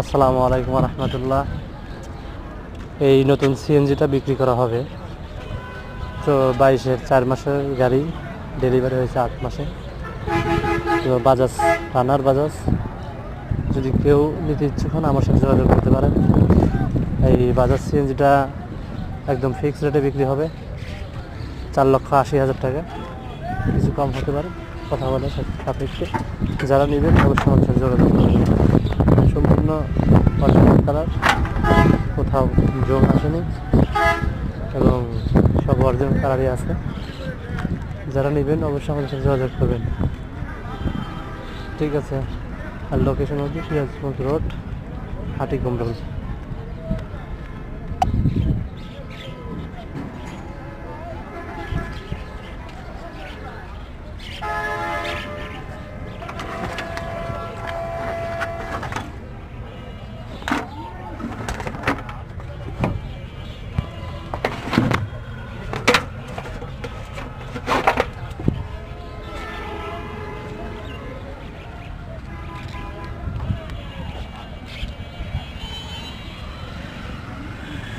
আসসালামু আলাইকুম রহমতুল্লাহ। এই নতুন সিএনজিটা বিক্রি করা হবে। তো 22-এর 4 মাসের গাড়ি, ডেলিভারি হয়েছে 8 মাসে। তো বাজাজ রানার বাজাজ, যদি কেউ নিতে ইচ্ছুক হন আমার সাথে যোগাযোগ করতে পারেন। এই বাজাজ সিএনজিটা একদম ফিক্সড রেটে বিক্রি হবে, 4,80,000 টাকা। কিছু কম হতে পারে, কথা বলে সাপেক্ষে। যারা নেবেন অবশ্যই আমার সাথে যোগাযোগ করবেন। সম্পূর্ণ অরিজিনাল কালার, কোথাও জং আসেনি এবং সব অরিজিনাল কালারই আছে। যারা নেবেন অবশ্যই আমাদের সাথে যোগাযোগ করবেন। ঠিক আছে। আর লোকেশন হচ্ছে সিরাজগঞ্জ রোড, হাটিকুমরুল।